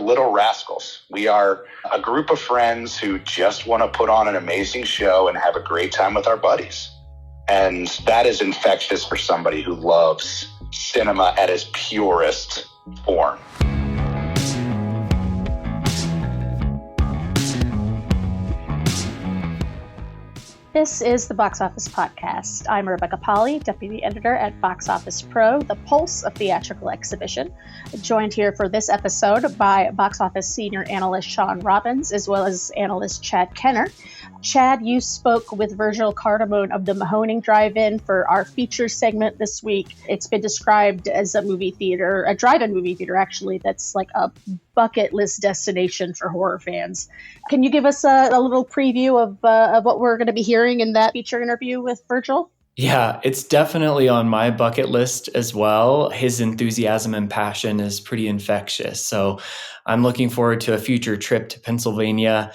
little rascals. We are a group of friends who just want to put on an amazing show and have a great time with our buddies. And that is infectious for somebody who loves cinema at its purest form. This is the Box Office Podcast. I'm Rebecca Pahle, Deputy Editor at Box Office Pro, the pulse of theatrical exhibition. Joined here for this episode by Box Office Senior Analyst Shawn Robbins, as well as Analyst Chad Kennerk. Chad, you spoke with Virgil Cardamone of the Mahoning Drive-In for our feature segment this week. It's been described as a movie theater, a drive-in movie theater, actually, that's like a bucket list destination for horror fans. Can you give us a little preview of what we're going to be hearing in that feature interview with Virgil? Yeah, it's definitely on my bucket list as well. His enthusiasm and passion is pretty infectious. So I'm looking forward to a future trip to Pennsylvania.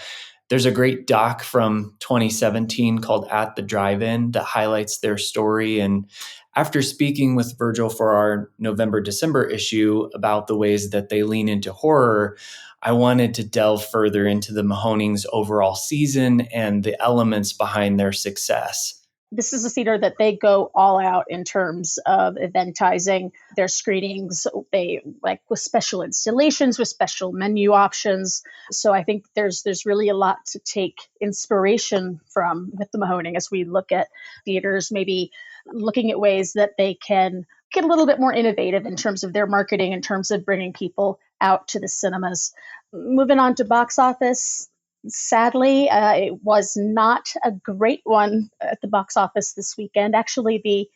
There's a great doc from 2017 called At the Drive-In that highlights their story. And after speaking with Virgil for our November-December issue about the ways that they lean into horror, I wanted to delve further into the Mahoning's overall season and the elements behind their success. This is a theater that they go all out in terms of eventizing their screenings. They like with special installations, with special menu options. So I think there's really a lot to take inspiration from with the Mahoning as we look at theaters, maybe looking at ways that they can get a little bit more innovative in terms of their marketing, in terms of bringing people out to the cinemas. Moving on to box office. Sadly, it was not a great one at the box office this weekend. Actually, the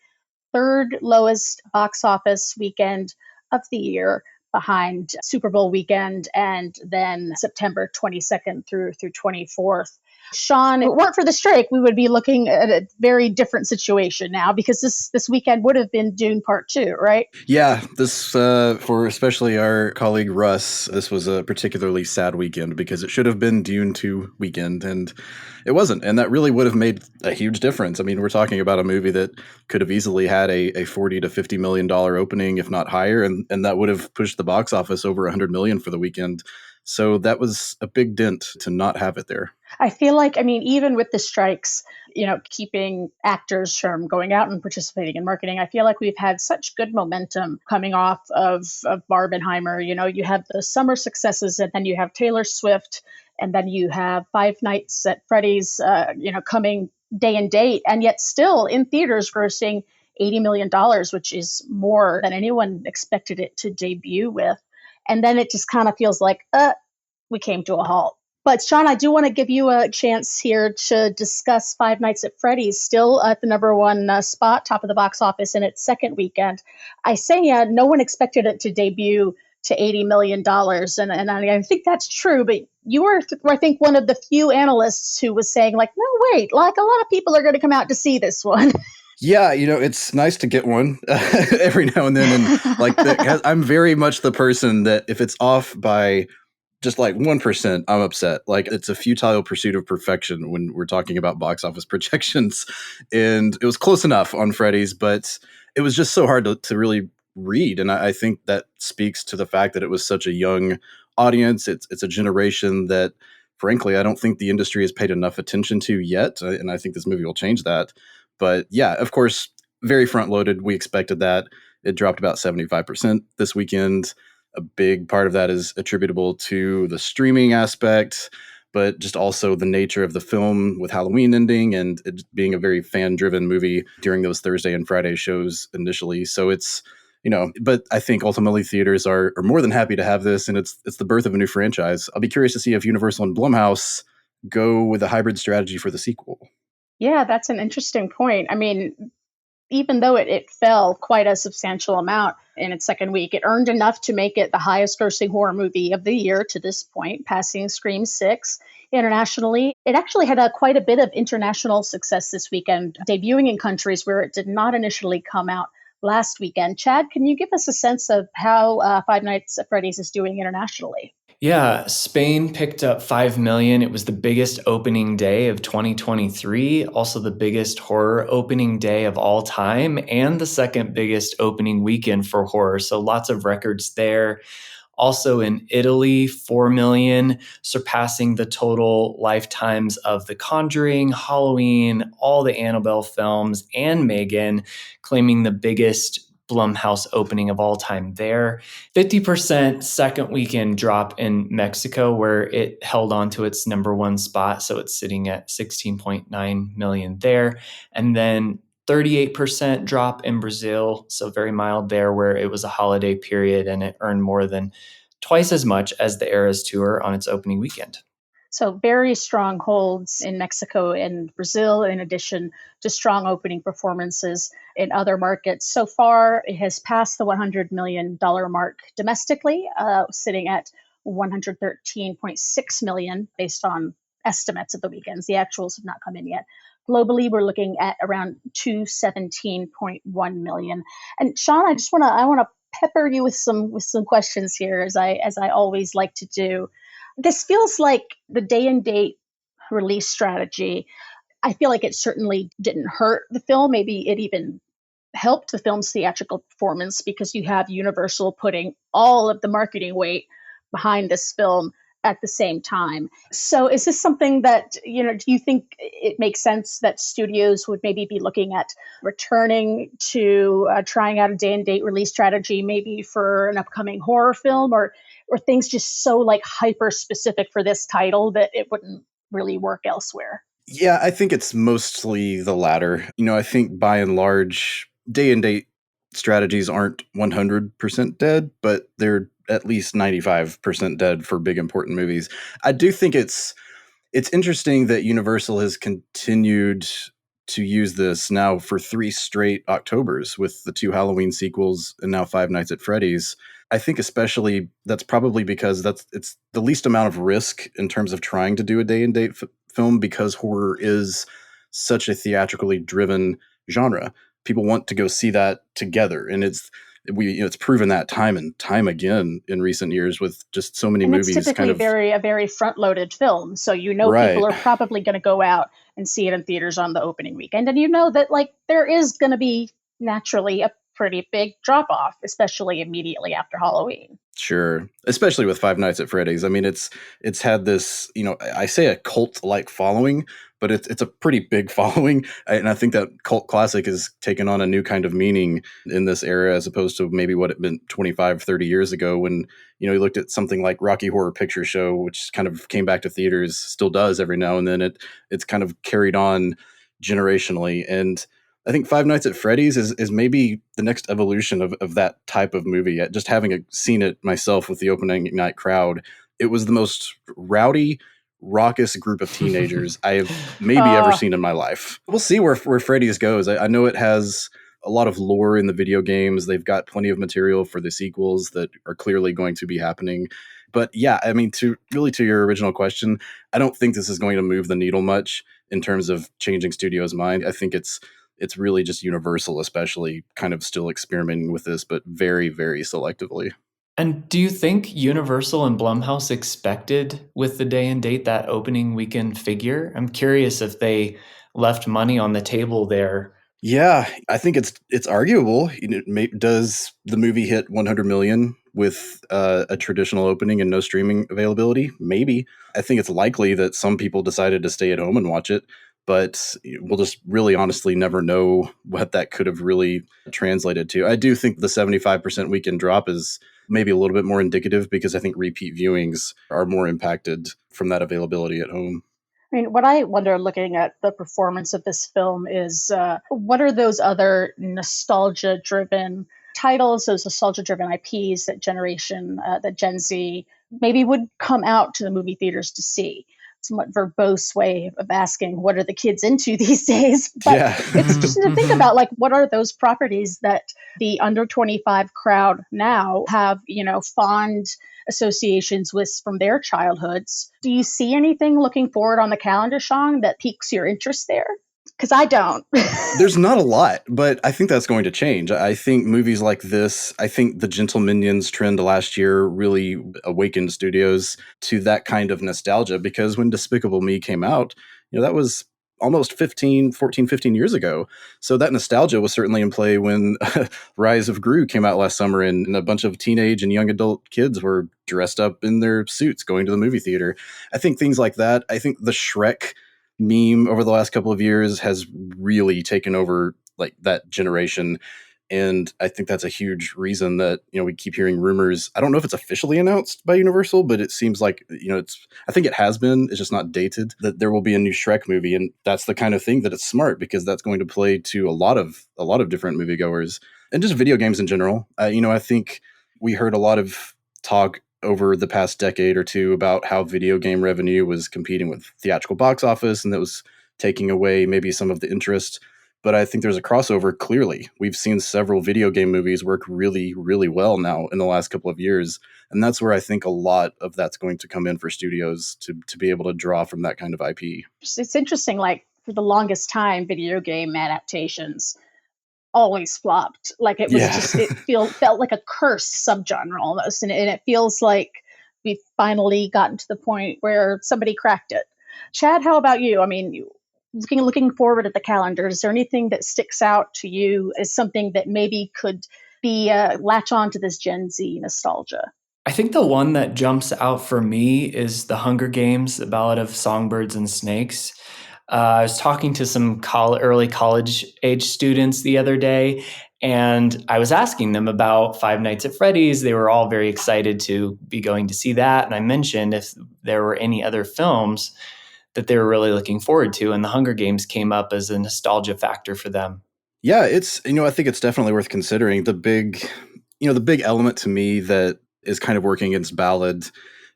third lowest box office weekend of the year, behind Super Bowl weekend and then September 22nd through 24th. Shawn, if it weren't for the strike, we would be looking at a very different situation now, because this weekend would have been Dune Part 2, right? Yeah, this, for especially our colleague Russ, this was a particularly sad weekend because it should have been Dune 2 weekend, and it wasn't. And that really would have made a huge difference. I mean, we're talking about a movie that could have easily had a $40 to $50 million opening, if not higher, and that would have pushed the box office over $100 million for the weekend. So that was a big dent to not have it there. I feel like, even with the strikes, keeping actors from going out and participating in marketing, I feel like we've had such good momentum coming off of Barbenheimer. You have the summer successes, and then you have Taylor Swift, and then you have Five Nights at Freddy's, coming day and date, and yet still in theaters grossing $80 million, which is more than anyone expected it to debut with. And then it just kind of feels like, we came to a halt. But Shawn, I do want to give you a chance here to discuss Five Nights at Freddy's, still at the number one spot, top of the box office in its second weekend. I say no one expected it to debut to $80 million. And I think that's true. But you were, I think, one of the few analysts who was saying, like, no, wait, like a lot of people are going to come out to see this one. Yeah, it's nice to get one every now and then. And I'm very much the person that if it's off by just like 1%, I'm upset. Like, it's a futile pursuit of perfection when we're talking about box office projections. And it was close enough on Freddy's, but it was just so hard to really read. And I think that speaks to the fact that it was such a young audience. It's a generation that, frankly, I don't think the industry has paid enough attention to yet. And I think this movie will change that. But yeah, of course, very front loaded. We expected that. It dropped about 75% this weekend. A big part of that is attributable to the streaming aspect, but just also the nature of the film with Halloween ending and it being a very fan-driven movie during those Thursday and Friday shows initially. So it's, but I think ultimately theaters are more than happy to have this, and it's the birth of a new franchise. I'll be curious to see if Universal and Blumhouse go with a hybrid strategy for the sequel. Yeah, that's an interesting point. Even though it fell quite a substantial amount in its second week, it earned enough to make it the highest grossing horror movie of the year to this point, passing Scream 6 internationally. It actually had quite a bit of international success this weekend, debuting in countries where it did not initially come out last weekend. Chad, can you give us a sense of how Five Nights at Freddy's is doing internationally? Yeah, Spain picked up 5 million. It was the biggest opening day of 2023, also the biggest horror opening day of all time, and the second biggest opening weekend for horror. So lots of records there. Also in Italy, 4 million, surpassing the total lifetimes of The Conjuring, Halloween, all the Annabelle films, and Megan, claiming the biggest Blumhouse opening of all time there. 50% second weekend drop in Mexico, where it held on to its number one spot. So it's sitting at 16.9 million there. And then 38% drop in Brazil. So very mild there, where it was a holiday period and it earned more than twice as much as the Eras Tour on its opening weekend. So very strong holds in Mexico and Brazil, in addition to strong opening performances in other markets. So far, it has passed the $100 million mark domestically, sitting at $113.6 million based on estimates of the weekends. The actuals have not come in yet. Globally, we're looking at around $217.1 million. And Shawn, I want to pepper you with some questions here, as I always like to do. This feels like the day and date release strategy. I feel like it certainly didn't hurt the film. Maybe it even helped the film's theatrical performance, because you have Universal putting all of the marketing weight behind this film at the same time. So is this something that, do you think it makes sense that studios would maybe be looking at returning to trying out a day and date release strategy, maybe for an upcoming horror film, or things just so like hyper specific for this title that it wouldn't really work elsewhere? Yeah, I think it's mostly the latter. I think by and large, day and date strategies aren't 100% dead, but they're at least 95% dead for big important movies. I do think it's interesting that Universal has continued to use this now for 3 straight Octobers, with the 2 Halloween sequels and now Five Nights at Freddy's. I think especially that's probably because it's the least amount of risk in terms of trying to do a day and date film, because horror is such a theatrically driven genre. People want to go see that together, and it's proven that time and time again in recent years with just so many movies. It's typically a very front-loaded film, so right. People are probably going to go out and see it in theaters on the opening weekend, and you know that there is going to be naturally a pretty big drop-off, especially immediately after Halloween. Sure, especially with Five Nights at Freddy's. I mean, it's had this, I say a cult-like following, but it's a pretty big following, and I think that cult classic has taken on a new kind of meaning in this era, as opposed to maybe what it meant 25, 30 years ago, when you looked at something like Rocky Horror Picture Show, which kind of came back to theaters, still does every now and then. It's kind of carried on generationally, and I think Five Nights at Freddy's is maybe the next evolution of that type of movie. Just having seen it myself with the opening night crowd, it was the most rowdy, raucous group of teenagers I have maybe ever seen in my life. We'll see where Freddy's goes. I know it has a lot of lore in the video games. They've got plenty of material for the sequels that are clearly going to be happening. But yeah, I mean, to your original question, I don't think this is going to move the needle much in terms of changing studios' mind. I think it's really just Universal, especially, kind of still experimenting with this, but very, very selectively. And do you think Universal and Blumhouse expected with the day and date that opening weekend figure? I'm curious if they left money on the table there. Yeah, I think it's arguable. Does the movie hit 100 million with a traditional opening and no streaming availability? Maybe. I think it's likely that some people decided to stay at home and watch it, but we'll just really honestly never know what that could have really translated to. I do think the 75% weekend drop is maybe a little bit more indicative, because I think repeat viewings are more impacted from that availability at home. I mean, what I wonder looking at the performance of this film is what are those other nostalgia-driven titles, those nostalgia-driven IPs that Gen Z maybe would come out to the movie theaters to see? Somewhat verbose way of asking, what are the kids into these days? But yeah. It's just to think about, what are those properties that the under 25 crowd now have, fond associations with from their childhoods. Do you see anything looking forward on the calendar, Shawn, that piques your interest there? Because I don't. There's not a lot, but I think that's going to change. I think movies like this, I think the Gentle Minions trend last year really awakened studios to that kind of nostalgia, because when Despicable Me came out, that was almost 15 years ago. So that nostalgia was certainly in play when Rise of Gru came out last summer, and a bunch of teenage and young adult kids were dressed up in their suits going to the movie theater. I think things like that. I think the Shrek meme over the last couple of years has really taken over like that generation. And I think that's a huge reason that, we keep hearing rumors. I don't know if it's officially announced by Universal, but it seems like, I think it has been, it's just not dated, that there will be a new Shrek movie. And that's the kind of thing that it's smart, because that's going to play to a lot of different moviegoers and just video games in general. I think we heard a lot of talk over the past decade or two about how video game revenue was competing with theatrical box office, and that was taking away maybe some of the interest. But I think there's a crossover, clearly. We've seen several video game movies work really, really well now in the last couple of years. And that's where I think a lot of that's going to come in for studios to be able to draw from that kind of IP. It's interesting, like for the longest time, video game adaptations always flopped. Like it was felt like a cursed subgenre almost. And it feels like we've finally gotten to the point where somebody cracked it. Chad, how about you? I mean, looking forward at the calendar, is there anything that sticks out to you as something that maybe could be latch on to this Gen Z nostalgia? I think the one that jumps out for me is The Hunger Games, The Ballad of Songbirds and Snakes. I was talking to some early college age students the other day, and I was asking them about Five Nights at Freddy's. They were all very excited to be going to see that. And I mentioned if there were any other films that they were really looking forward to, and The Hunger Games came up as a nostalgia factor for them. Yeah, it's, I think it's definitely worth considering. The big element to me that is kind of working against Ballad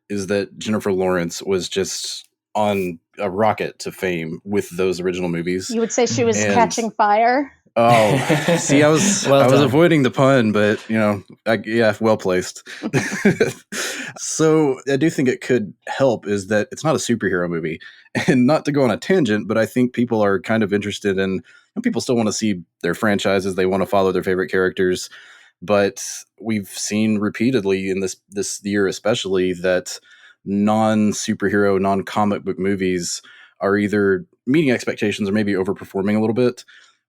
is that Jennifer Lawrence was just on a rocket to fame with those original movies. You would say she was catching fire? Oh, see, I was avoiding the pun, but well placed. So I do think it could help is that it's not a superhero movie, and not to go on a tangent, but I think people are kind of interested in, people still want to see their franchises. They want to follow their favorite characters, but we've seen repeatedly in this year, especially, that non-superhero, non-comic book movies are either meeting expectations or maybe overperforming a little bit.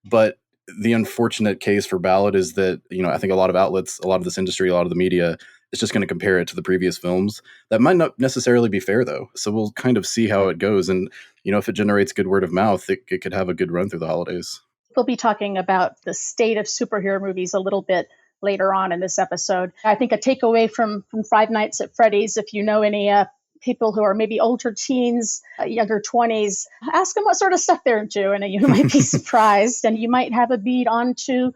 But the unfortunate case for Ballad is that, I think a lot of outlets, a lot of this industry, a lot of the media is just going to compare it to the previous films. That might not necessarily be fair, though. So we'll kind of see how it goes. And, if it generates good word of mouth, it could have a good run through the holidays. We'll be talking about the state of superhero movies a little bit later on in this episode. I think a takeaway from Five Nights at Freddy's, if you know any people who are maybe older teens, younger 20s, ask them what sort of stuff they're into, and you might be surprised, and you might have a bead onto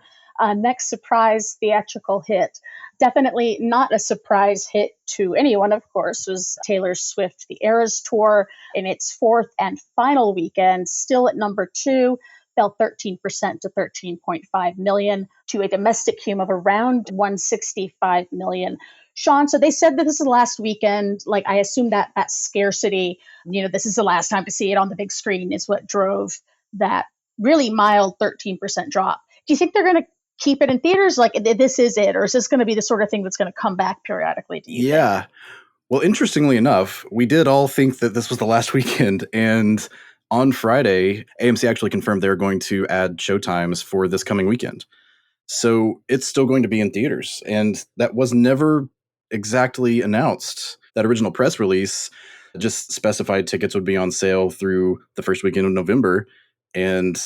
next surprise theatrical hit. Definitely not a surprise hit to anyone, of course, was Taylor Swift, The Eras Tour, in its fourth and final weekend, still at number 2, fell 13% to 13.5 million, to a domestic cume of around 165 million. Shawn, so they said that this is the last weekend. Like, I assume that scarcity, this is the last time to see it on the big screen, is what drove that really mild 13% drop. Do you think they're going to keep it in theaters? Like, this is it? Or is this going to be the sort of thing that's going to come back periodically? Do you think? Well, interestingly enough, we did all think that this was the last weekend. And on Friday, AMC actually confirmed they're going to add showtimes for this coming weekend. So it's still going to be in theaters. And that was never exactly announced. That original press release just specified tickets would be on sale through the first weekend of November. And,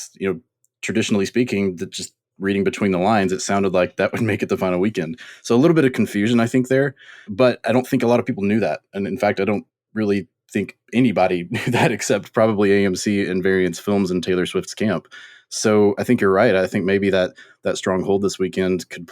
traditionally speaking, just reading between the lines, it sounded like that would make it the final weekend. So a little bit of confusion, I think, there. But I don't think a lot of people knew that. And in fact, I don't really think anybody knew that except probably AMC and Variance Films and Taylor Swift's camp. So I think you're right. I think maybe that stronghold this weekend could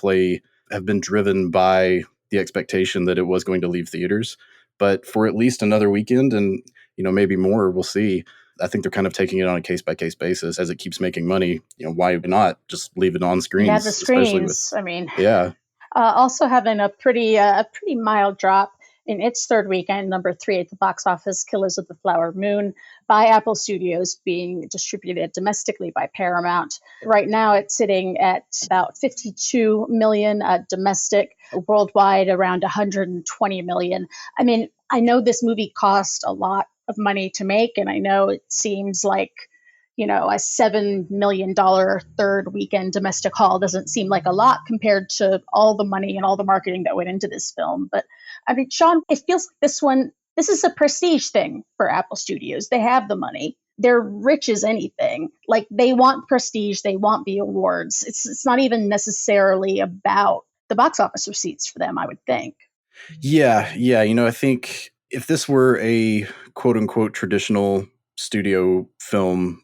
have been driven by the expectation that it was going to leave theaters. But for at least another weekend and, maybe more, we'll see. I think they're kind of taking it on a case-by-case basis as it keeps making money. Why not just leave it on screens? Yeah, the screens. Yeah. Also having a pretty mild drop in its third weekend, number 3 at the box office, Killers of the Flower Moon, by Apple Studios, being distributed domestically by Paramount. Right now, it's sitting at about 52 million domestic, worldwide around 120 million. I mean, I know this movie cost a lot of money to make, and I know it seems like, a $7 million third weekend domestic haul doesn't seem like a lot compared to all the money and all the marketing that went into this film. But I mean, Shawn, it feels like this is a prestige thing for Apple Studios. They have the money. They're rich as anything. Like, they want prestige. They want the awards. It's not even necessarily about the box office receipts for them, I would think. Yeah. I think if this were a quote unquote traditional studio film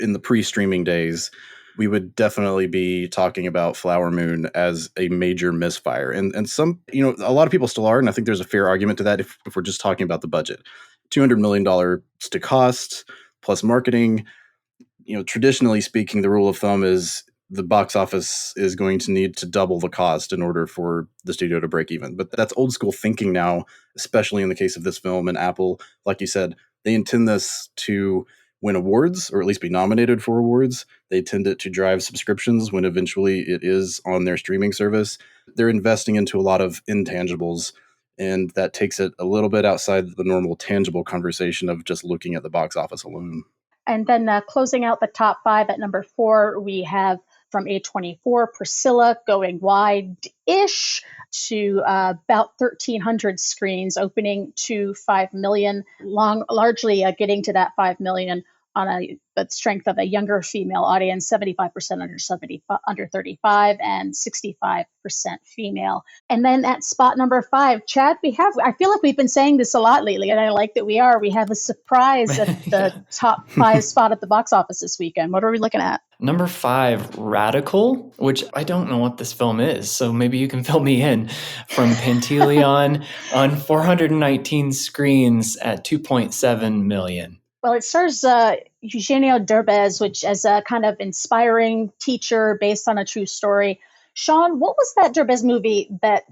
in the pre-streaming days, we would definitely be talking about Flower Moon as a major misfire. And some, a lot of people still are, and I think there's a fair argument to that if we're just talking about the budget. $200 million to cost, plus marketing. Traditionally speaking, the rule of thumb is the box office is going to need to double the cost in order for the studio to break even. But that's old school thinking now, especially in the case of this film. And Apple, like you said, they intend this to win awards, or at least be nominated for awards. They tend it to drive subscriptions when eventually it is on their streaming service. They're investing into a lot of intangibles, and that takes it a little bit outside the normal tangible conversation of just looking at the box office alone. And then closing out the top 5 at number 4, we have from A24, Priscilla, going wide-ish to about 1,300 screens, opening to 5 million, largely getting to that 5 million on the strength of a younger female audience, 75% under 35 and 65% female. And then at spot number 5, Chad, I feel like we've been saying this a lot lately, and I like that we have a surprise at the top 5 spot at the box office this weekend. What are we looking at? Number 5, Radical, which I don't know what this film is, so maybe you can fill me in, from Panteleon on 419 screens at 2.7 million. Well, it stars Eugenio Derbez, which as a kind of inspiring teacher based on a true story. Shawn, what was that Derbez movie that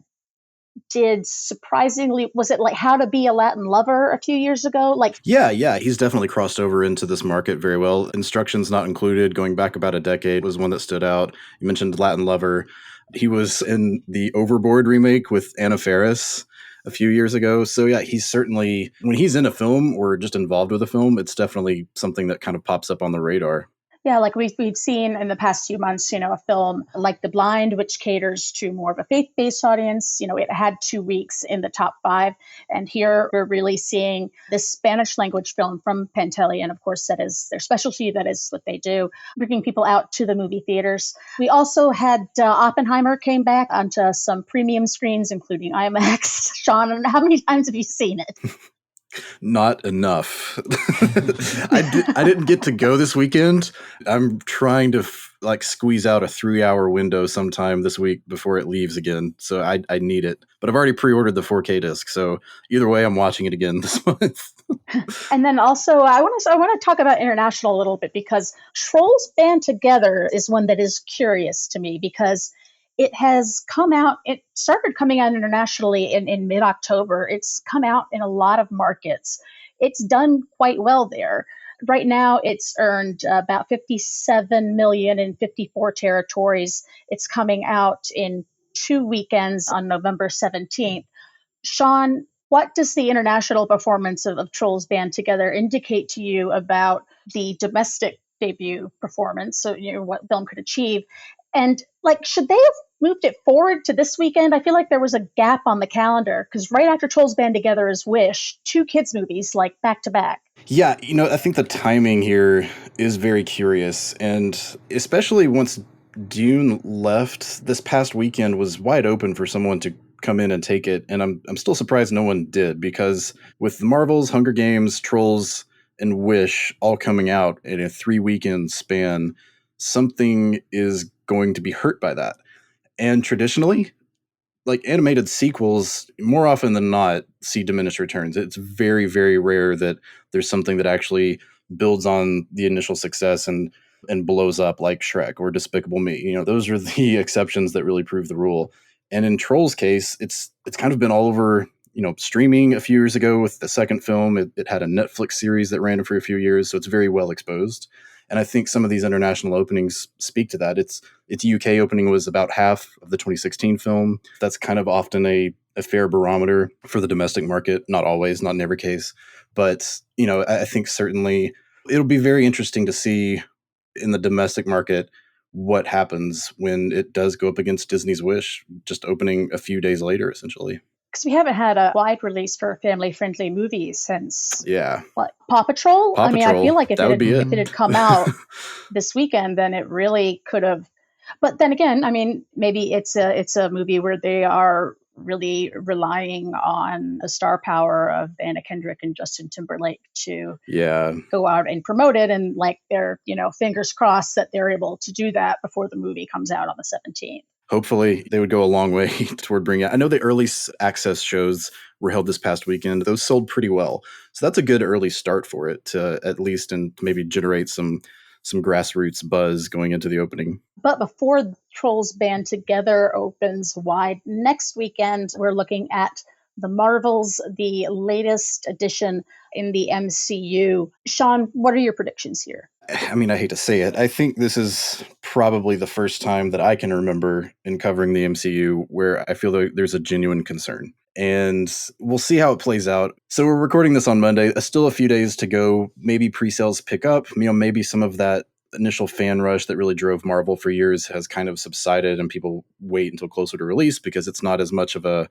did surprisingly? Was it like How to Be a Latin Lover a few years ago? Yeah, he's definitely crossed over into this market very well. Instructions Not Included, going back about a decade, was one that stood out. You mentioned Latin Lover. He was in the Overboard remake with Anna Faris a few years ago. So yeah, he's certainly, when he's in a film or just involved with a film, it's definitely something that kind of pops up on the radar. Yeah, like we've seen in the past few months, a film like The Blind, which caters to more of a faith-based audience. It had 2 weeks in the top 5. And here we're really seeing this Spanish language film from Panteleon. Of course, that is their specialty. That is what they do, bringing people out to the movie theaters. We also had Oppenheimer came back onto some premium screens, including IMAX. Shawn, how many times have you seen it? Not enough. I didn't get to go this weekend. I'm trying to squeeze out a 3-hour window sometime this week before it leaves again. So I need it. But I've already pre-ordered the 4K disc. So either way, I'm watching it again this month. And then also, I want to talk about international a little bit, because Trolls Band Together is one that is curious to me, because it has come out, it started coming out internationally in mid-October. It's come out in a lot of markets. It's done quite well there. Right now, it's earned about 57 million in 54 territories. It's coming out in 2 weekends on November 17th. Shawn, what does the international performance of Trolls Band Together indicate to you about the domestic debut performance? So, what film could achieve? And should they have moved it forward to this weekend? I feel like there was a gap on the calendar, because right after Trolls Band Together is Wish, 2 kids movies back to back. Yeah, I think the timing here is very curious, and especially once Dune left, this past weekend was wide open for someone to come in and take it, and I'm still surprised no one did, because with the Marvels, Hunger Games, Trolls, and Wish all coming out in a 3-weekend span, something is going to be hurt by that. And traditionally, animated sequels, more often than not, see diminished returns. It's very, very rare that there's something that actually builds on the initial success and blows up like Shrek or Despicable Me. Those are the exceptions that really prove the rule. And in Trolls' case, it's kind of been all over, streaming a few years ago with the second film. It had a Netflix series that ran for a few years, so it's very well exposed. And I think some of these international openings speak to that. Its UK opening was about half of the 2016 film. That's kind of often a fair barometer for the domestic market. Not always, not in every case. But, I think certainly It'll be very interesting to see in the domestic market what happens when it does go up against Disney's Wish, just opening a few days later, essentially. Because we haven't had a wide release for a family-friendly movie since, Yeah. what, Paw Patrol? Paw I mean, I Patrol, feel like if that would be it. it had come out this weekend, then it really could have. But then again, I mean, maybe it's a movie where they are really relying on the star power of Anna Kendrick and Justin Timberlake to go out and promote it, and like they're, fingers crossed that they're able to do that before the movie comes out on the 17th. Hopefully they would go a long way toward bringing it. I know the early access shows were held this past weekend. Those sold pretty well. So that's a good early start for it to at least and maybe generate some grassroots buzz going into the opening. But before Trolls Band Together opens wide next weekend, we're looking at The Marvels, the latest edition in the MCU. Shawn, what are your predictions here? I mean, I hate to say it. I think this is probably the first time that I can remember in covering the MCU where I feel like there's a genuine concern. And we'll see how it plays out. So we're recording this on Monday. Still a few days to go. Maybe pre-sales pick up. Maybe some of that initial fan rush that really drove Marvel for years has kind of subsided and people wait until closer to release because it's not as much of a,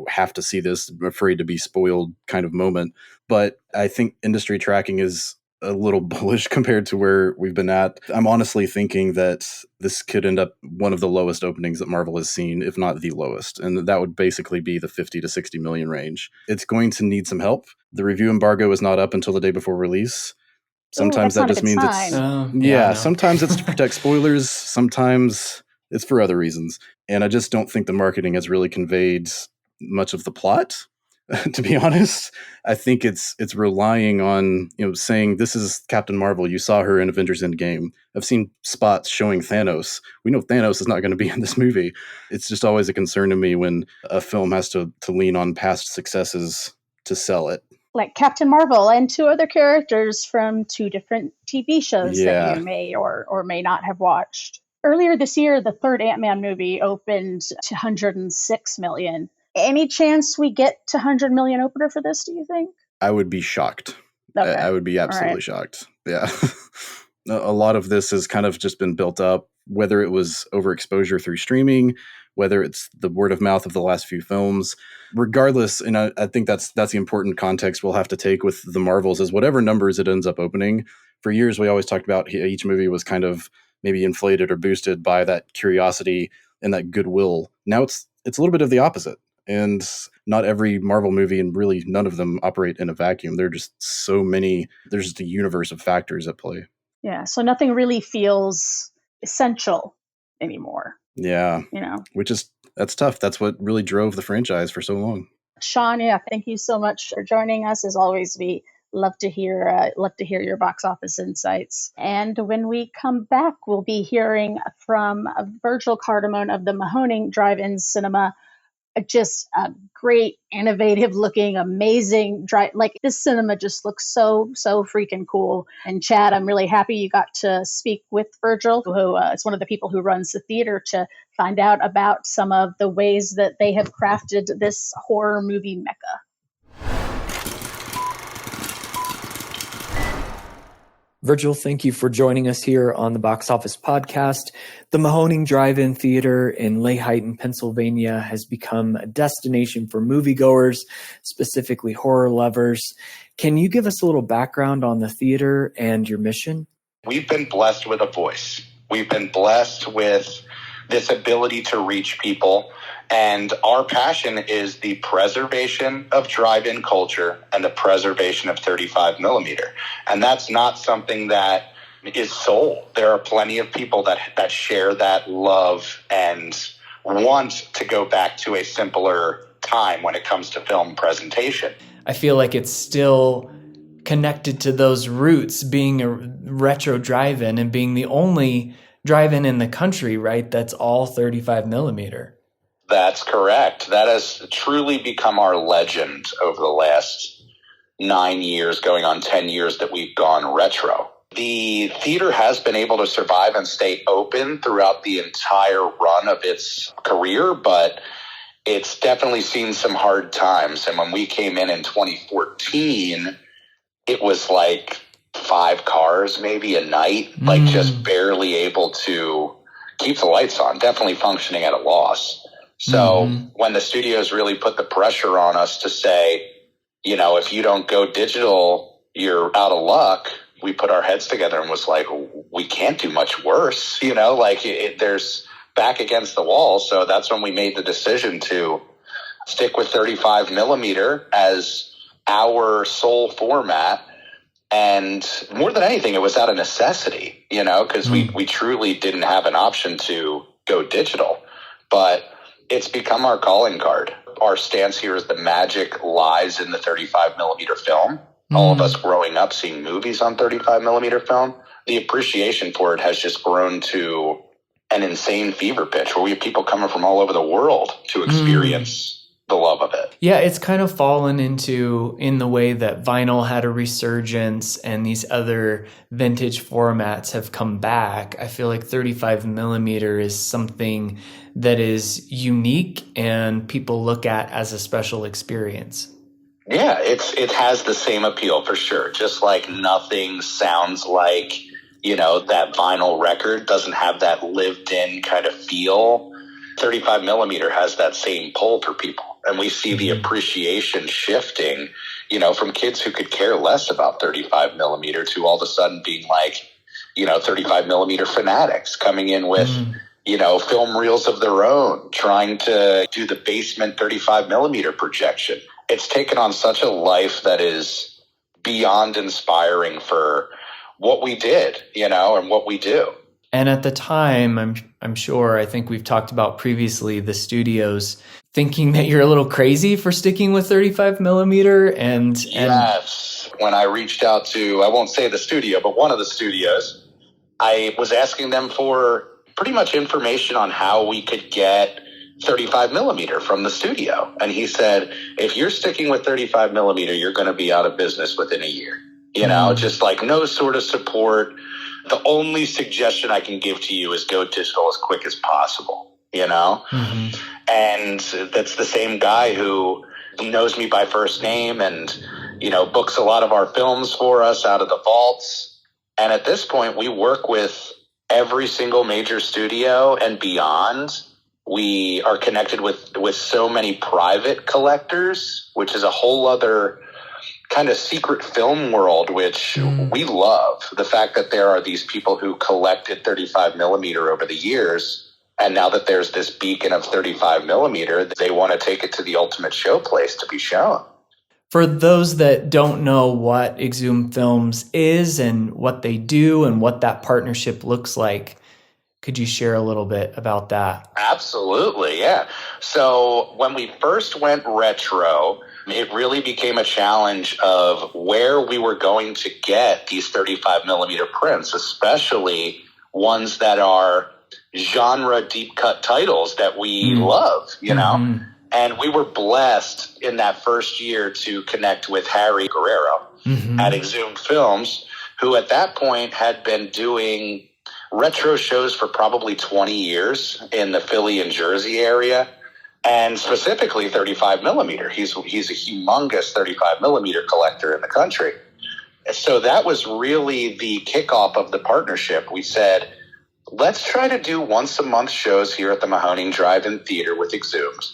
have to see this, afraid to be spoiled kind of moment. But I think industry tracking is a little bullish compared to where we've been at. I'm honestly thinking that this could end up one of the lowest openings that Marvel has seen, if not the lowest. And that would basically be the 50 to 60 million range. It's going to need some help. The review embargo is not up until the day before release. Sometimes that just means it's sometimes it's to protect spoilers. Sometimes it's for other reasons. And I just don't think the marketing has really conveyed much of the plot. To be honest, I think it's relying on, saying this is Captain Marvel. You saw her in Avengers Endgame. I've seen spots showing Thanos. We know Thanos is not going to be in this movie. It's just always a concern to me when a film has to lean on past successes to sell it. Like Captain Marvel and two other characters from two different TV shows that you may or may not have watched. Earlier this year, the third Ant-Man movie opened to 106 million. Any chance we get to 100 million opener for this, do you think? I would be shocked. Okay. I would be absolutely shocked. Yeah. A lot of this has kind of just been built up, whether it was overexposure through streaming, whether it's the word of mouth of the last few films. Regardless, and I think that's the important context we'll have to take with the Marvels is whatever numbers it ends up opening. For years, we always talked about each movie was kind of maybe inflated or boosted by that curiosity and that goodwill. Now it's a little bit of the opposite. And not every Marvel movie, and really none of them operate in a vacuum. There are just so many, there's just a universe of factors at play. Yeah, so nothing really feels essential anymore. Yeah. That's tough. That's what really drove the franchise for so long. Shawn, thank you so much for joining us. As always, we love to hear your box office insights. And when we come back, we'll be hearing from Virgil Cardamone of the Mahoning Drive-In Cinema. Just a great, innovative looking, amazing drive. Like this cinema just looks so freaking cool. And Chad, I'm really happy you got to speak with Virgil, who is one of the people who runs the theater, to find out about some of the ways that they have crafted this horror movie mecca. Virgil, thank you for joining us here on the Boxoffice Podcast. The Mahoning Drive-In Theater in Lehighton, Pennsylvania has become a destination for moviegoers, specifically horror lovers. Can you give us a little background on the theater and your mission? We've been blessed with a voice. We've been blessed with this ability to reach people. And our passion is the preservation of drive-in culture and the preservation of 35 millimeter. And that's not something that is sold. There are plenty of people that share that love and want to go back to a simpler time when it comes to film presentation. I feel like it's still connected to those roots, being a retro drive-in and being the only drive-in in the country, right? That's all 35 millimeter. That's correct. That has truly become our legend over the last 9 years, going on 10 years that we've gone retro. The theater has been able to survive and stay open throughout the entire run of its career, but it's definitely seen some hard times. And when we came in 2014, it was like 5 cars maybe a night, like just barely able to keep the lights on, definitely functioning at a loss. So when the studios really put the pressure on us to say, you know, if you don't go digital, you're out of luck, we put our heads together and was like, we can't do much worse, you know, like there's back against the wall. So that's when we made the decision to stick with 35 millimeter as our sole format. And more than anything, it was out of necessity, you know, because we truly didn't have an option to go digital. But it's become our calling card. Our stance here is the magic lies in the 35 millimeter film. All of us growing up seeing movies on 35 millimeter film, the appreciation for it has just grown to an insane fever pitch where we have people coming from all over the world to experience the love of it. Yeah, it's kind of fallen into in the way that vinyl had a resurgence and these other vintage formats have come back. I feel like 35 millimeter is something that is unique and people look at as a special experience. Yeah, it has the same appeal for sure. Just like nothing sounds like, you know, that vinyl record doesn't have that lived in kind of feel. 35 millimeter has that same pull for people. And we see the appreciation shifting, you know, from kids who could care less about 35 millimeter to all of a sudden being like, you know, 35 millimeter fanatics coming in with, you know, film reels of their own, trying to do the basement 35 millimeter projection. It's taken on such a life that is beyond inspiring for what we did, you know, and what we do. And at the time, I'm sure, I think we've talked about previously the studios thinking that you're a little crazy for sticking with 35 millimeter. And yes, when I reached out to, I won't say the studio, but one of the studios, I was asking them for pretty much information on how we could get 35 millimeter from the studio. And he said, if you're sticking with 35 millimeter, you're going to be out of business within a year. You know, just like no sort of support. The only suggestion I can give to you is go digital as quick as possible, you know? And that's the same guy who knows me by first name and, you know, books a lot of our films for us out of the vaults. And at this point, we work with every single major studio and beyond. We are connected with so many private collectors, which is a whole other kind of secret film world, which we love. The fact that there are these people who collected 35 millimeter over the years. And now that there's this beacon of 35 millimeter, they want to take it to the ultimate show place to be shown. For those that don't know what Exhumed Films is and what they do and what that partnership looks like, could you share a little bit about that? Absolutely, yeah. So when we first went retro, it really became a challenge of where we were going to get these 35 millimeter prints, especially ones that are genre deep cut titles that we love, you know? And we were blessed in that first year to connect with Harry Guerrero at Exhumed Films, who at that point had been doing retro shows for probably 20 years in the Philly and Jersey area, and specifically 35 millimeter. He's a humongous 35 millimeter collector in the country. So that was really the kickoff of the partnership. We said, let's try to do once a month shows here at the Mahoning Drive-In Theater with Exhumed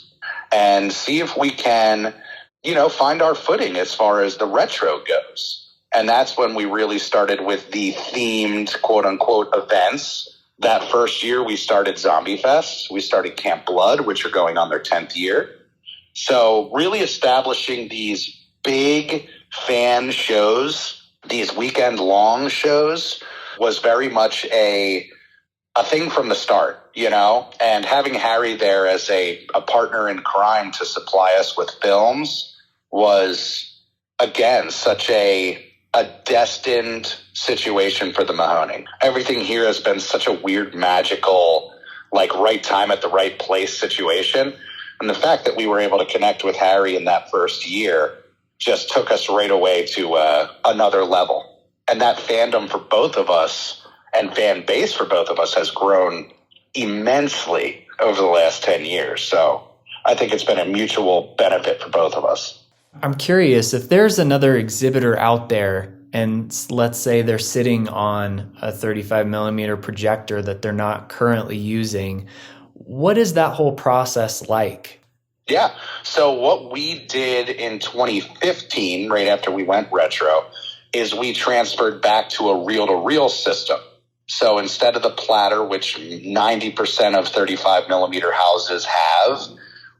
and see if we can, you know, find our footing as far as the retro goes. And that's when we really started with the themed, quote unquote, events. That first year, we started Zombie Fest. We started Camp Blood, which are going on their 10th year. So really establishing these big fan shows, these weekend-long shows, was very much a thing from the start, you know? And having Harry there as a partner in crime to supply us with films was, again, such a destined situation for the Mahoning. Everything here has been such a weird, magical, like right time at the right place situation. And the fact that we were able to connect with Harry in that first year just took us right away to another level. And that fandom for both of us and fan base for both of us has grown immensely over the last 10 years. So I think it's been a mutual benefit for both of us. I'm curious if there's another exhibitor out there and let's say they're sitting on a 35 millimeter projector that they're not currently using, what is that whole process like? Yeah. So what we did in 2015, right after we went retro, is we transferred back to a reel-to-reel system. So instead of the platter, which 90% of 35 millimeter houses have,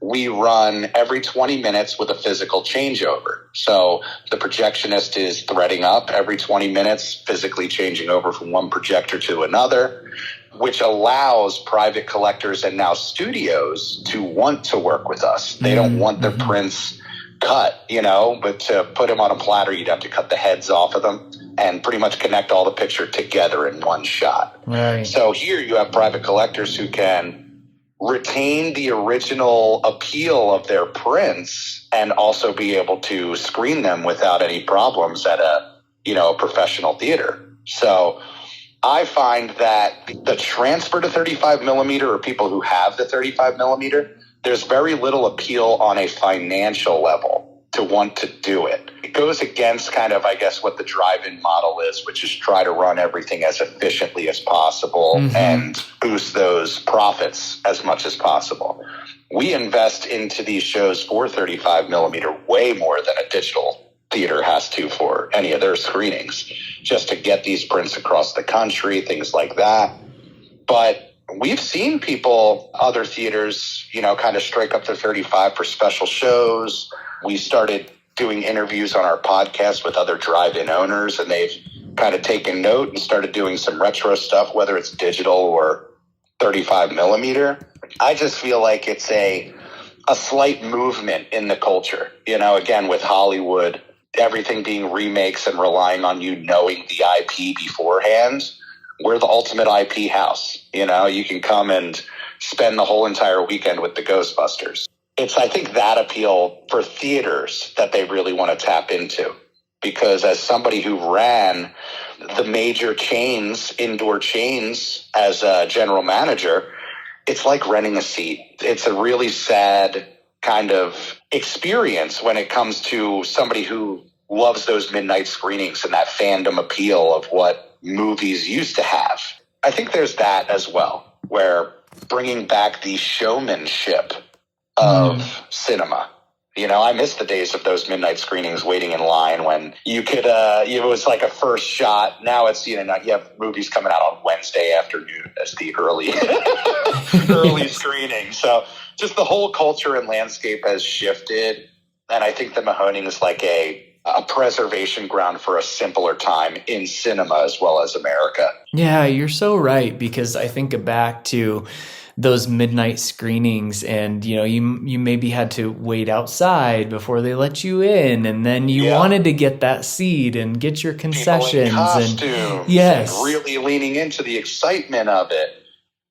we run every 20 minutes with a physical changeover. So the projectionist is threading up every 20 minutes, physically changing over from one projector to another, which allows private collectors and now studios to want to work with us. They don't want their prints cut, but to put them on a platter, you'd have to cut the heads off of them and pretty much connect all the picture together in one shot. Right. So here you have private collectors who can retain the original appeal of their prints and also be able to screen them without any problems at a professional theater. So I find that the transfer to 35 millimeter, or people who have the 35 millimeter, there's very little appeal on a financial level to want to do it. It goes against kind of, I guess, what the drive-in model is, which is try to run everything as efficiently as possible and boost those profits as much as possible. We invest into these shows for 35 millimeter way more than a digital theater has to for any of their screenings, just to get these prints across the country, things like that. But we've seen people, other theaters, kind of strike up to 35 for special shows. We started doing interviews on our podcast with other drive-in owners, and they've kind of taken note and started doing some retro stuff, whether it's digital or 35 millimeter. I just feel like it's a slight movement in the culture, again, with Hollywood, everything being remakes and relying on you knowing the IP beforehand. We're the ultimate IP house. You can come and spend the whole entire weekend with the Ghostbusters. It's, I think, that appeal for theaters that they really want to tap into. Because as somebody who ran the major chains, indoor chains, as a general manager, it's like renting a seat. It's a really sad kind of experience when it comes to somebody who loves those midnight screenings and that fandom appeal of what movies used to have. I think there's that as well, where bringing back the showmanship of cinema. I miss the days of those midnight screenings waiting in line when you could, it was like a first shot. Now it's, you have movies coming out on Wednesday afternoon as the early screening. So just the whole culture and landscape has shifted. And I think the Mahoning is like a preservation ground for a simpler time in cinema as well as America. Yeah, you're so right, because I think back to those midnight screenings, and you maybe had to wait outside before they let you in, and then you wanted to get that seat and get your concessions. People in costumes, yes, and really leaning into the excitement of it.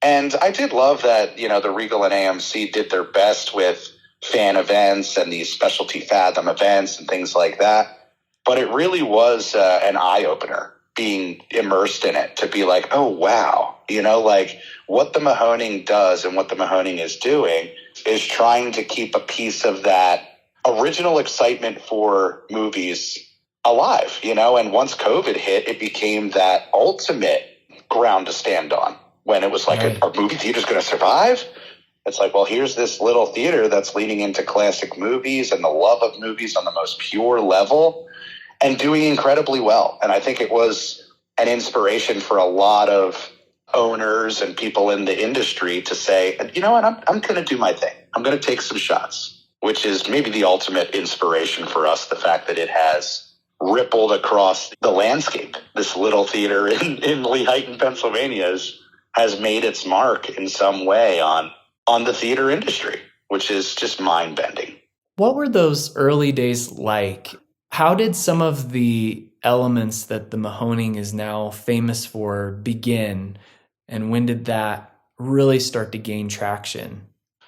And I did love that the Regal and AMC did their best with fan events and these specialty Fathom events and things like that. But it really was an eye-opener being immersed in it, to be like, oh, wow, like what the Mahoning does and what the Mahoning is doing is trying to keep a piece of that original excitement for movies alive, and once COVID hit, it became that ultimate ground to stand on when it was like, right. Are movie theaters going to survive? It's like, well, here's this little theater that's leaning into classic movies and the love of movies on the most pure level and doing incredibly well. And I think it was an inspiration for a lot of owners and people in the industry to say, you know what, I'm going to do my thing. I'm going to take some shots, which is maybe the ultimate inspiration for us, the fact that it has rippled across the landscape. This little theater in Lehighton, Pennsylvania has made its mark in some way on the theater industry, which is just mind-bending. What were those early days like? How did some of the elements that the Mahoning is now famous for begin? And when did that really start to gain traction?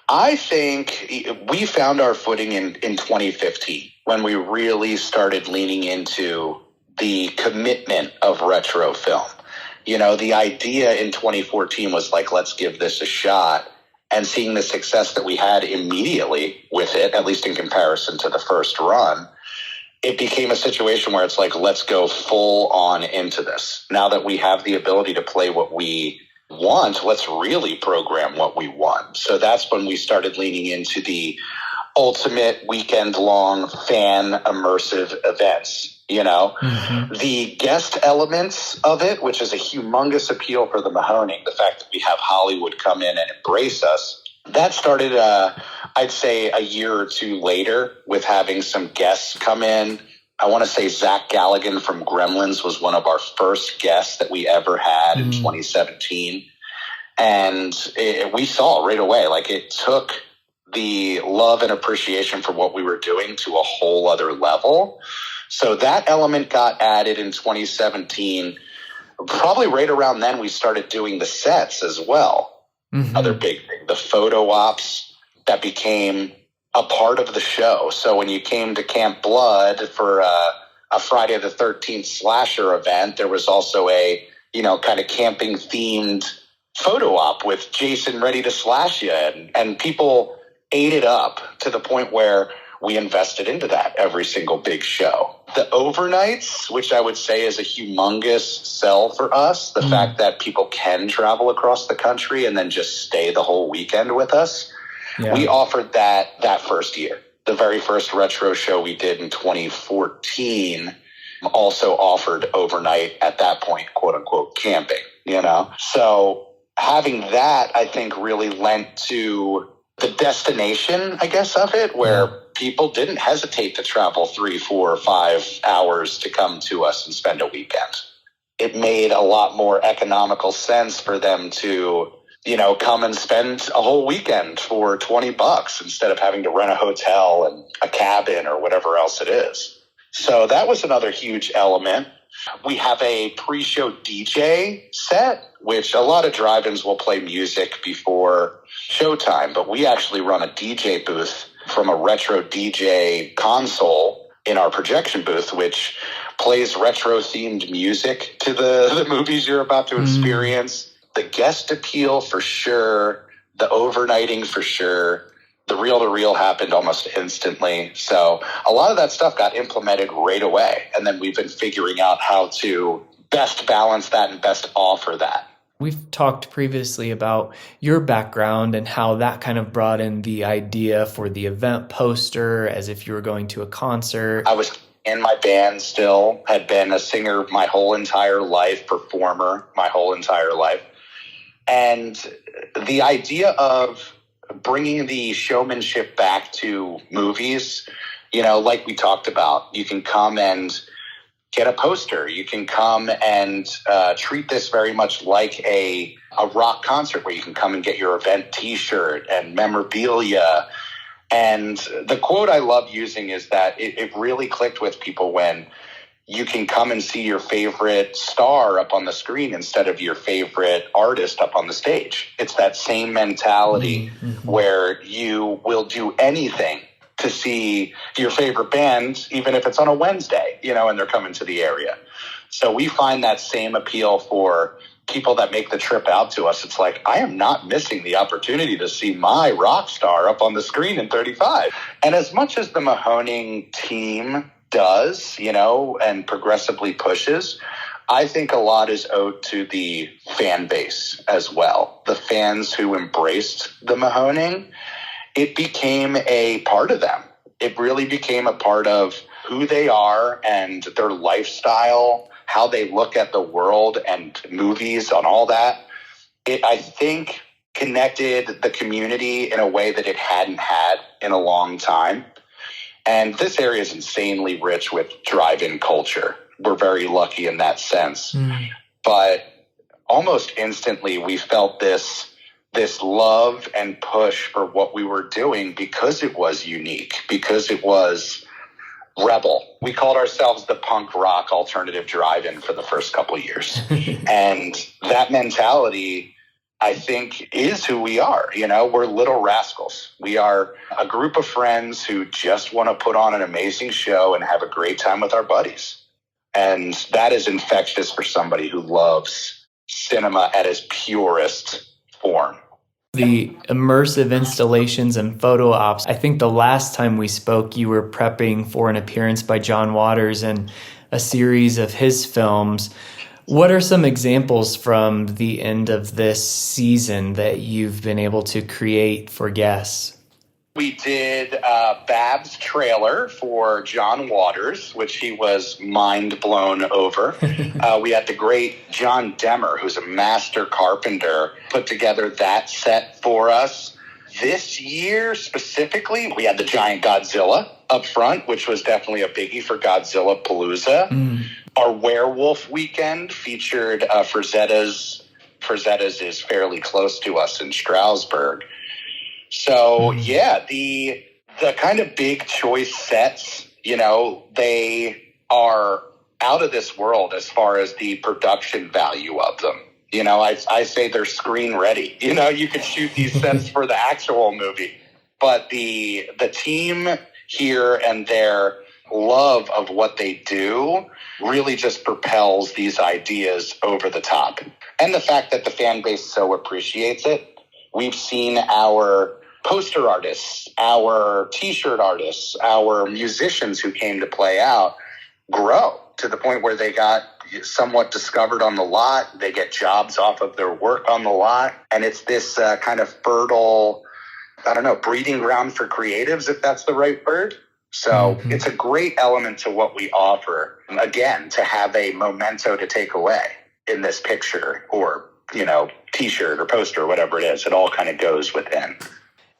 I think we found our footing in 2015 when we really started leaning into the commitment of retro film. The idea in 2014 was like, let's give this a shot. And seeing the success that we had immediately with it, at least in comparison to the first run, it became a situation where it's like, let's go full on into this. Now that we have the ability to play what we want, let's really program what we want. So that's when we started leaning into the ultimate weekend-long fan immersive events. The guest elements of it, which is a humongous appeal for the Mahoning, the fact that we have Hollywood come in and embrace us, that started, I'd say, a year or two later with having some guests come in. I want to say Zach Galligan from Gremlins was one of our first guests that we ever had in 2017. And we saw right away, like, it took the love and appreciation for what we were doing to a whole other level. So that element got added in 2017. Probably right around then we started doing the sets as well. Other big thing, the photo ops that became a part of the show. So when you came to Camp Blood for a Friday the 13th slasher event, there was also a, kind of camping themed photo op with Jason ready to slash you. And people ate it up to the point where we invested into that every single big show. The overnights, which I would say is a humongous sell for us, the fact that people can travel across the country and then just stay the whole weekend with us. Yeah. We offered that first year. The very first retro show we did in 2014 also offered overnight at that point, quote unquote, camping, So having that, I think, really lent to the destination, I guess, of it, where people didn't hesitate to travel 3, 4, 5 hours to come to us and spend a weekend. It made a lot more economical sense for them to, come and spend a whole weekend for $20 instead of having to rent a hotel and a cabin or whatever else it is. So that was another huge element. We have a pre-show DJ set, which a lot of drive-ins will play music before showtime, but we actually run a DJ booth from a retro DJ console in our projection booth, which plays retro-themed music to the movies you're about to experience. The guest appeal for sure, the overnighting for sure. The reel-to-reel happened almost instantly. So a lot of that stuff got implemented right away. And then we've been figuring out how to best balance that and best offer that. We've talked previously about your background and how that kind of brought in the idea for the event poster as if you were going to a concert. I was in my band still, had been a singer my whole entire life, performer my whole entire life. And the idea of bringing the showmanship back to movies, like we talked about, you can come and get a poster. You can come and treat this very much like a rock concert where you can come and get your event T-shirt and memorabilia. And the quote I love using is that it really clicked with people when you can come and see your favorite star up on the screen instead of your favorite artist up on the stage. It's that same mentality where you will do anything to see your favorite band, even if it's on a Wednesday, and they're coming to the area. So we find that same appeal for people that make the trip out to us. It's like, I am not missing the opportunity to see my rock star up on the screen in 35. And as much as the Mahoning team does, and progressively pushes, I think a lot is owed to the fan base as well. The fans who embraced the Mahoning, it became a part of them. It really became a part of who they are and their lifestyle, how they look at the world and movies and all that. It, I think, connected the community in a way that it hadn't had in a long time. And this area is insanely rich with drive-in culture. We're very lucky in that sense. But almost instantly, we felt this love and push for what we were doing because it was unique, because it was rebel. We called ourselves the punk rock alternative drive-in for the first couple of years. And that mentality, I think, is who we are. We're little rascals. We are a group of friends who just want to put on an amazing show and have a great time with our buddies. And that is infectious for somebody who loves cinema at its purest form. The immersive installations and photo ops. I think the last time we spoke, you were prepping for an appearance by John Waters in a series of his films. What are some examples from the end of this season that you've been able to create for guests? We did Bab's trailer for John Waters, which he was mind blown over. We had the great John Demmer, who's a master carpenter, put together that set for us. This year specifically, we had the giant Godzilla up front, which was definitely a biggie for Godzilla Palooza. Our werewolf weekend featured Frazetta's. Frazetta's is fairly close to us in Stroudsburg. So yeah, the kind of big choice sets, they are out of this world as far as the production value of them. I say they're screen ready. You could shoot these sets for the actual movie, but the team here and their love of what they do really just propels these ideas over the top. And the fact that the fan base so appreciates it. We've seen our poster artists, our t-shirt artists, our musicians who came to play out grow to the point where they got somewhat discovered on the lot. They get jobs off of their work on the lot. And it's this kind of fertile, breeding ground for creatives, if that's the right word. So it's a great element to what we offer. Again, to have a memento to take away in this picture or, t-shirt or poster or whatever it is. It all kind of goes within.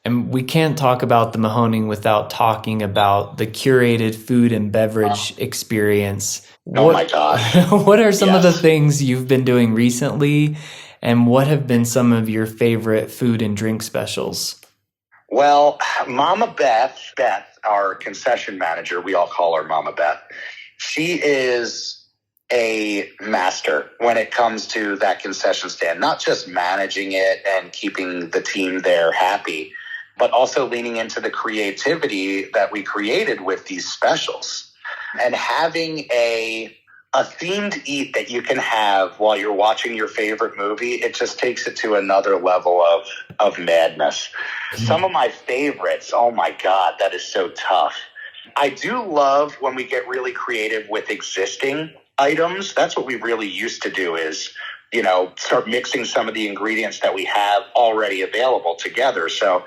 And we can't talk about the Mahoning without talking about the curated food and beverage experience. Oh my gosh. What are some of the things you've been doing recently, and what have been some of your favorite food and drink specials? Well, Mama Beth, our concession manager, we all call her Mama Beth. She is a master when it comes to that concession stand, not just managing it and keeping the team there happy, but also leaning into the creativity that we created with these specials and having a themed eat that you can have while you're watching your favorite movie. It just takes it to another level of madness. Some of my favorites, oh my God, that is so tough. I do love when we get really creative with existing items. That's what we really used to do is, start mixing some of the ingredients that we have already available together. So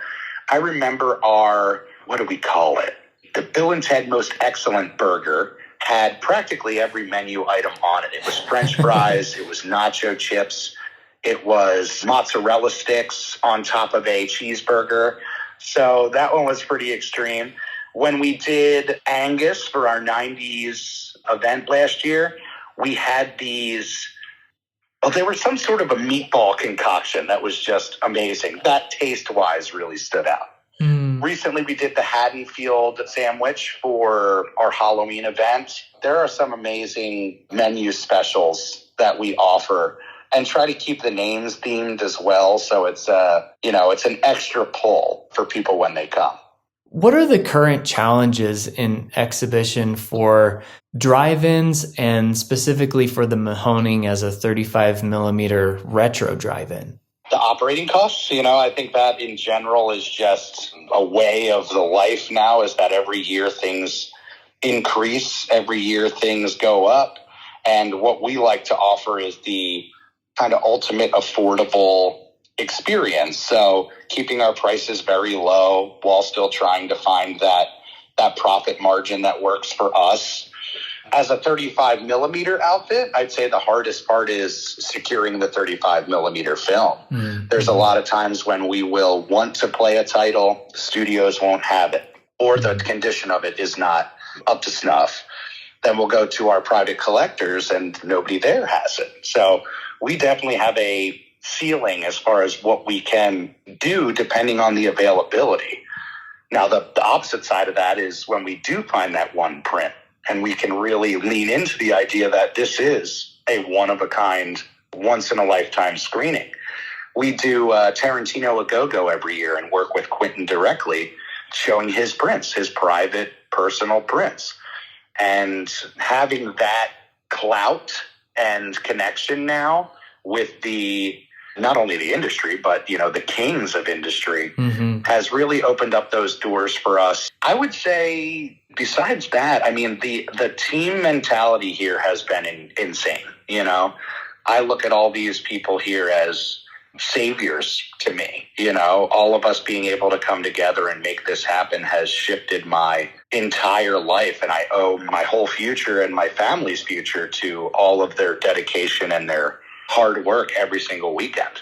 I remember our, what do we call it? The Bill and Ted Most Excellent Burger had practically every menu item on it. It was French fries, it was nacho chips, it was mozzarella sticks on top of a cheeseburger. So that one was pretty extreme. When we did Angus for our 90s event last year, we had these, they were some sort of a meatball concoction that was just amazing. That taste-wise really stood out. Recently, we did the Haddonfield sandwich for our Halloween event. There are some amazing menu specials that we offer and try to keep the names themed as well. So it's, it's an extra pull for people when they come. What are the current challenges in exhibition for drive-ins and specifically for the Mahoning as a 35 millimeter retro drive-in? The operating costs, I think that in general is just a way of the life now, is that every year things increase, every year things go up. And what we like to offer is the kind of ultimate affordable experience. So keeping our prices very low while still trying to find that profit margin that works for us. As a 35 millimeter outfit, I'd say the hardest part is securing the 35 millimeter film. There's a lot of times when we will want to play a title, studios won't have it, or the condition of it is not up to snuff. Then we'll go to our private collectors and nobody there has it. So we definitely have a ceiling as far as what we can do depending on the availability. Now, the opposite side of that is when we do find that one print and we can really lean into the idea that this is a one-of-a-kind, once-in-a-lifetime screening. We do Tarantino A Go-Go every year and work with Quentin directly, showing his prints, his private, personal prints. And having that clout and connection now with the not only the industry, but, the kings of industry, has really opened up those doors for us. I would say, besides that, the team mentality here has been insane. I look at all these people here as saviors to me. All of us being able to come together and make this happen has shifted my entire life. And I owe my whole future and my family's future to all of their dedication and their hard work every single weekend.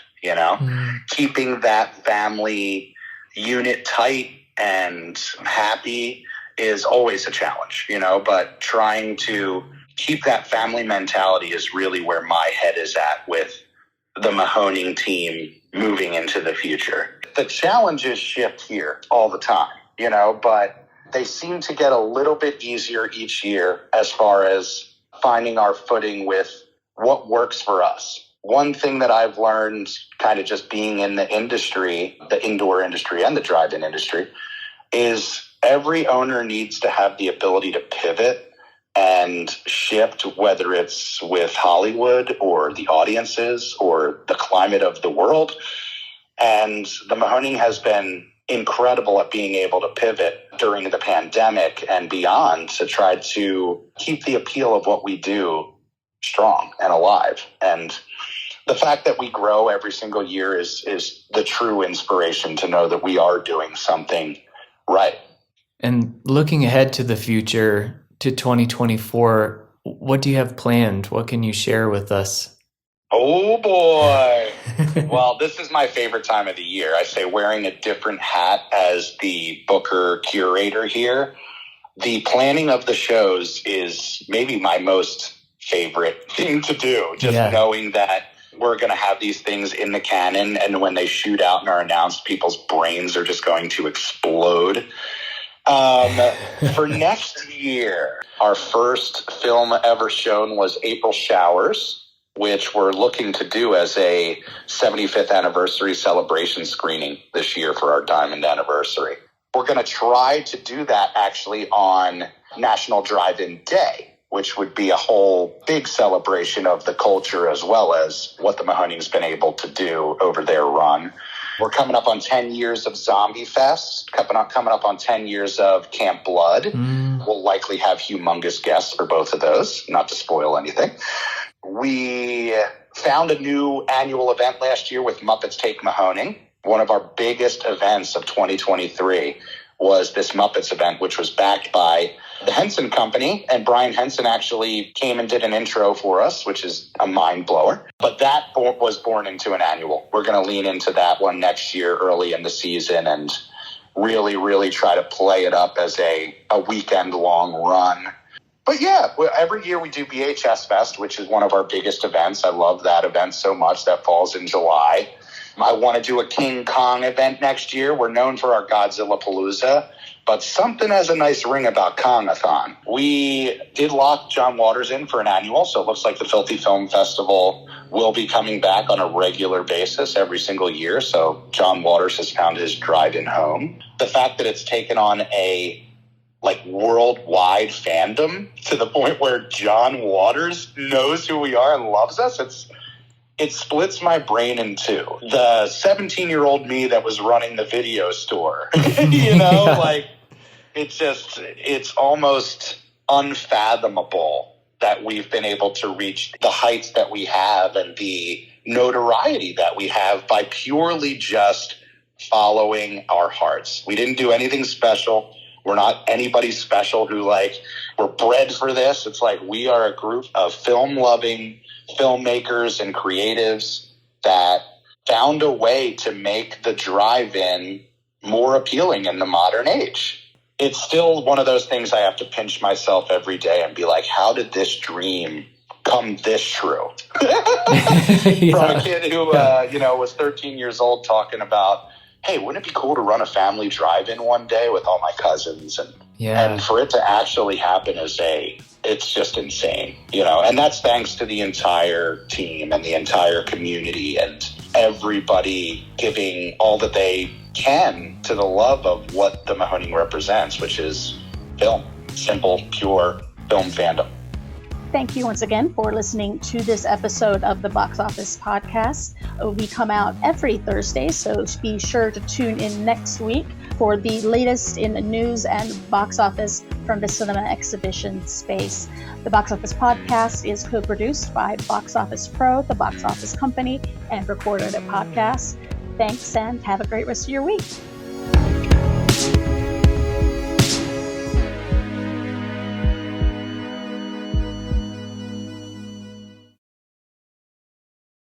Keeping that family unit tight and happy is always a challenge, but trying to keep that family mentality is really where my head is at with the Mahoning team moving into the future. The challenges shift here all the time, but they seem to get a little bit easier each year as far as finding our footing with what works for us. One thing that I've learned kind of just being in the industry, the indoor industry and the drive-in industry, is every owner needs to have the ability to pivot and shift, whether it's with Hollywood or the audiences or the climate of the world. And the Mahoning has been incredible at being able to pivot during the pandemic and beyond to try to keep the appeal of what we do strong and alive. And the fact that we grow every single year is the true inspiration to know that we are doing something right. And looking ahead to the future, to 2024, what do you have planned? What can you share with us? Oh boy. Well, this is my favorite time of the year. I say wearing a different hat as the booker curator here. The planning of the shows is maybe my most favorite thing to do. Just knowing that we're going to have these things in the canon, and when they shoot out and are announced, people's brains are just going to explode. For next year, our first film ever shown was April Showers, which we're looking to do as a 75th anniversary celebration screening this year for our Diamond anniversary. We're going to try to do that actually on National Drive-In Day, which would be a whole big celebration of the culture as well as what the Mahoning's been able to do over their run. We're coming up on 10 years of Zombie Fest, coming up on 10 years of Camp Blood. We'll likely have humongous guests for both of those, not to spoil anything. We found a new annual event last year with Muppets Take Mahoning. One of our biggest events of 2023 was this Muppets event, which was backed by the Henson Company, and Brian Henson actually came and did an intro for us, which is a mind blower. But that was born into an annual. We're going to lean into that one next year early in the season and really, really try to play it up as a weekend long run. But yeah, every year we do BHS Fest, which is one of our biggest events. I love that event so much. That falls in July. I want to do a King Kong event next year. We're known for our Godzilla Palooza, but something has a nice ring about Kong-a-thon. We did lock John Waters in for an annual, so it looks like the Filthy Film Festival will be coming back on a regular basis every single year. So John Waters has found his drive-in home. The fact that it's taken on a worldwide fandom to the point where John Waters knows who we are and loves us, it splits my brain in two. The 17-year-old me that was running the video store, it's almost unfathomable that we've been able to reach the heights that we have and the notoriety that we have by purely just following our hearts. We didn't do anything special. We're not anybody special who we're bred for this. It's we are a group of film-loving filmmakers and creatives that found a way to make the drive-in more appealing in the modern age. It's still one of those things I have to pinch myself every day and be like, how did this dream come this true? From a kid who, was 13 years old talking about, hey, wouldn't it be cool to run a family drive-in one day with all my cousins? And for it to actually happen it's just insane, and that's thanks to the entire team and the entire community and everybody giving all that they can to the love of what the Mahoning represents, which is film, simple, pure film fandom. Thank you once again for listening to this episode of the Box Office Podcast. We come out every Thursday, so be sure to tune in next week for the latest in the news and box office from the cinema exhibition space. The Box Office Podcast is co-produced by Box Office Pro, the Box Office Company, and Recorded Podcast. Thanks, and have a great rest of your week.